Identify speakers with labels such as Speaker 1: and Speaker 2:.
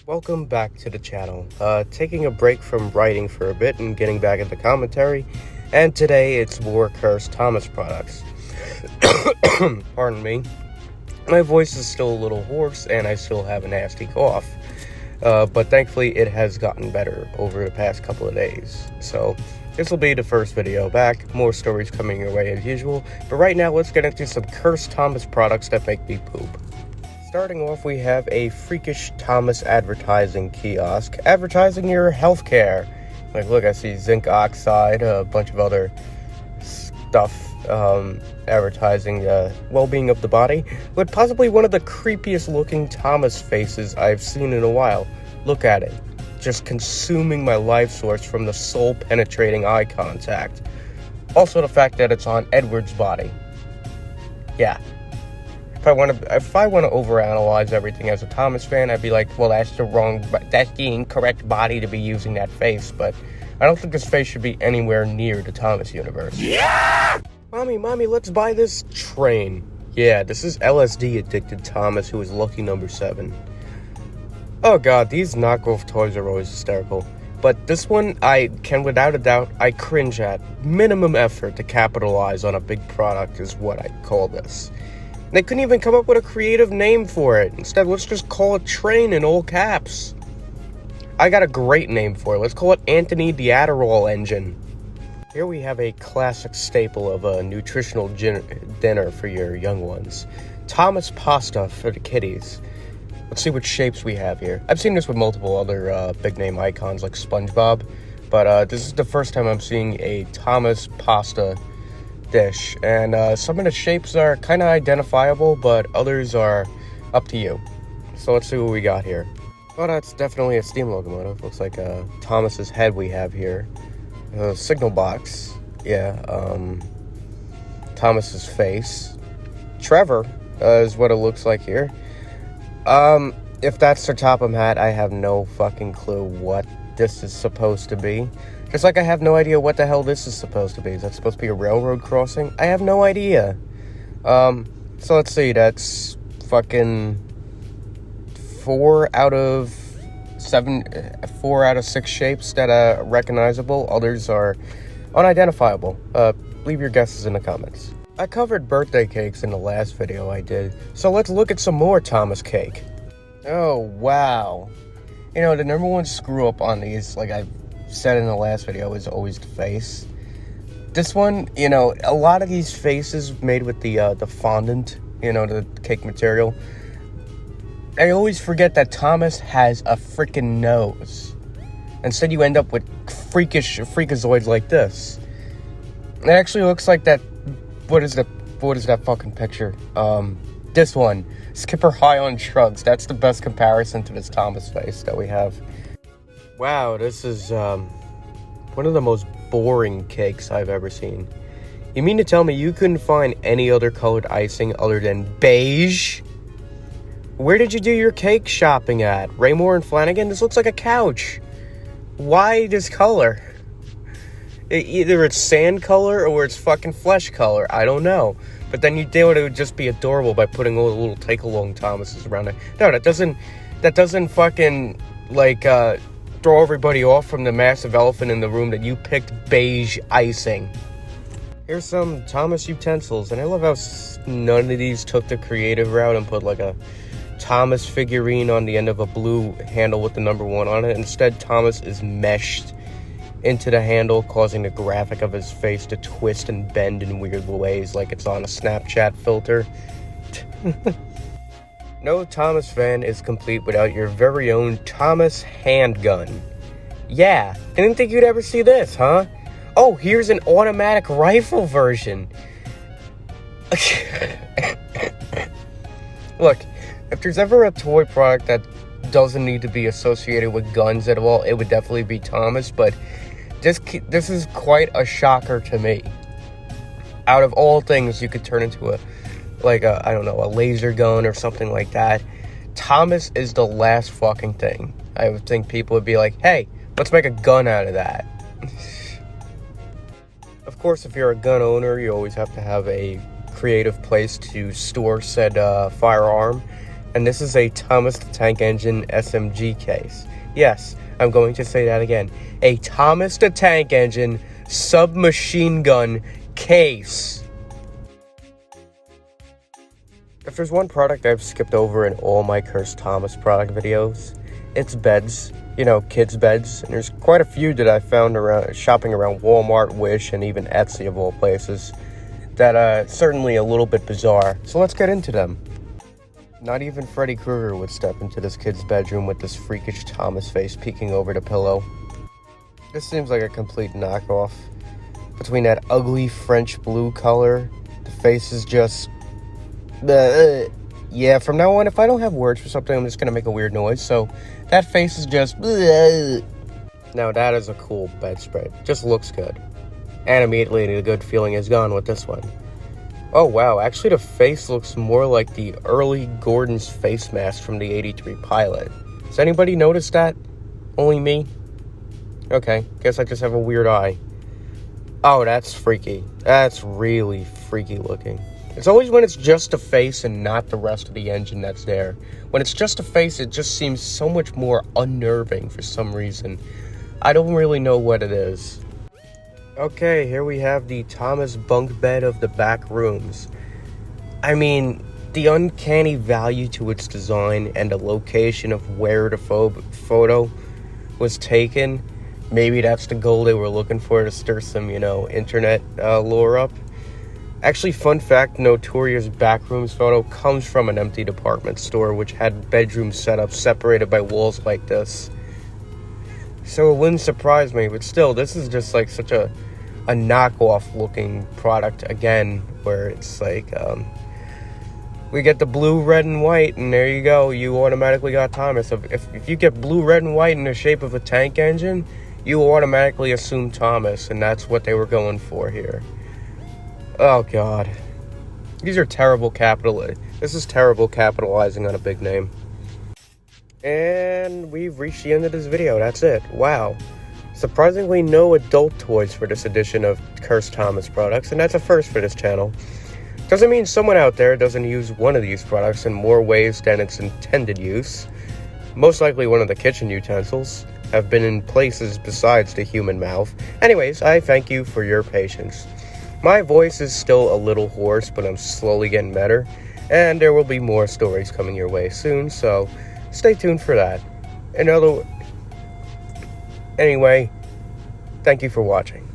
Speaker 1: Welcome back to the channel. Taking a break from writing for a bit and getting back into commentary, and today it's more Cursed Thomas products. Pardon me. My voice is still a little hoarse and I still have a nasty cough, but thankfully it has gotten better over the past couple of days. So this will be the first video back, more stories coming your way as usual, but right now let's get into some Cursed Thomas products that make me poop. Starting off, we have a freakish Thomas advertising kiosk, advertising your healthcare. Like, look, I see zinc oxide, a bunch of other stuff, advertising well-being of the body, with possibly one of the creepiest looking Thomas faces I've seen in a while. Look at it, just consuming my life source from the soul-penetrating eye contact. Also the fact that it's on Edward's body. Yeah. If I want to overanalyze everything as a Thomas fan, I'd be like, well, that's the incorrect body to be using that face, but I don't think this face should be anywhere near the Thomas universe. Yeah! Mommy, let's buy this train. Yeah, this is LSD-addicted Thomas, who is lucky number 7. Oh god, these knockoff toys are always hysterical. But this one, I can without a doubt, I cringe at. Minimum effort to capitalize on a big product is what I call this. They couldn't even come up with a creative name for it. Instead, let's just call it Train in all caps. I got a great name for it. Let's call it Anthony the Adderall Engine. Here we have a classic staple of a nutritional dinner for your young ones. Thomas pasta for the kiddies. Let's see what shapes we have here. I've seen this with multiple other big name icons like SpongeBob, but this is the first time I'm seeing a Thomas pasta dish, and some of the shapes are kind of identifiable, but others are up to you. So let's see what we got here. Well, that's definitely a steam locomotive. Looks like Thomas's head we have here. Signal box, yeah. Thomas's face. Trevor is what it looks like here. If that's the Topham hat, I have no fucking clue what this is supposed to be. Just like I have no idea what the hell this is supposed to be. Is that supposed to be a railroad crossing? I have no idea. So let's see, that's fucking 4 out of 6 shapes that are recognizable. Others are unidentifiable. Leave your guesses in the comments. I covered birthday cakes in the last video I did, so let's look at some more Thomas cake. Oh, wow. You know, the number one screw up on these, like I've said in the last video, is always the face. This one, you know, a lot of these faces made with the fondant, you know, the cake material, I always forget that Thomas has a freaking nose. Instead, you end up with freakazoids like this. It actually looks like that. What is that fucking picture? This one, Skipper High on Shrugs. That's the best comparison to this Thomas face that we have. Wow, this is one of the most boring cakes I've ever seen. You mean to tell me you couldn't find any other colored icing other than beige? Where did you do your cake shopping at? Raymore and Flanagan? This looks like a couch. Why this color? Either it's sand color or it's fucking flesh color. I don't know. But then you do it would just be adorable by putting all the little take-along Thomases around it. No, that doesn't fucking, like, throw everybody off from the massive elephant in the room that you picked beige icing. Here's some Thomas utensils, and I love how none of these took the creative route and put like a Thomas figurine on the end of a blue handle with the number 1 on it. Instead, Thomas is meshed into the handle, causing the graphic of his face to twist and bend in weird ways like it's on a Snapchat filter. No Thomas fan is complete without your very own Thomas handgun. Yeah, didn't think you'd ever see this, huh? Oh, here's an automatic rifle version. Look, if there's ever a toy product that doesn't need to be associated with guns at all, it would definitely be Thomas, but this is quite a shocker to me. Out of all things you could turn into I don't know, a laser gun or something like that, Thomas is the last fucking thing. I would think people would be like, hey, let's make a gun out of that. Of course, if you're a gun owner, you always have to have a creative place to store said firearm. And this is a Thomas the Tank Engine SMG case. Yes, I'm going to say that again. A Thomas the Tank Engine submachine gun case. If there's one product I've skipped over in all my Cursed Thomas product videos, it's beds. You know, kids' beds. And there's quite a few that I found around shopping around Walmart, Wish, and even Etsy of all places that are certainly a little bit bizarre. So let's get into them. Not even Freddy Krueger would step into this kid's bedroom with this freakish Thomas face peeking over the pillow. This seems like a complete knockoff. Between that ugly French blue color, the face is just... Yeah, from now on, if I don't have words for something, I'm just gonna make a weird noise, so that face is just... Now that is a cool bedspread. Just looks good. And immediately the good feeling is gone with this one. Oh wow, actually the face looks more like the early Gordon's face mask from the 83 pilot. Does anybody notice that? Only me? Okay, guess I just have a weird eye. Oh, that's freaky. That's really freaky looking. It's always when it's just a face and not the rest of the engine that's there. When it's just a face, it just seems so much more unnerving for some reason. I don't really know what it is. Okay, here we have the Thomas bunk bed of the back rooms. I mean, the uncanny value to its design and the location of where the photo was taken, maybe that's the goal they were looking for to stir some, internet lore up. Actually, fun fact, Notorious Backrooms photo comes from an empty department store which had bedroom setups separated by walls like this. So it wouldn't surprise me, but still, this is just like such a knockoff looking product again, where it's like, we get the blue, red, and white, and there you go, you automatically got Thomas. If you get blue, red, and white in the shape of a tank engine, you automatically assume Thomas, and that's what they were going for here. Oh god. These are terrible This is terrible capitalizing on a big name. And we've reached the end of this video. That's it. Wow. Surprisingly no adult toys for this edition of Cursed Thomas products, and that's a first for this channel. Doesn't mean someone out there doesn't use one of these products in more ways than its intended use. Most likely one of the kitchen utensils have been in places besides the human mouth. Anyways, I thank you for your patience. My voice is still a little hoarse, but I'm slowly getting better, and there will be more stories coming your way soon, so stay tuned for that. Anyway, thank you for watching.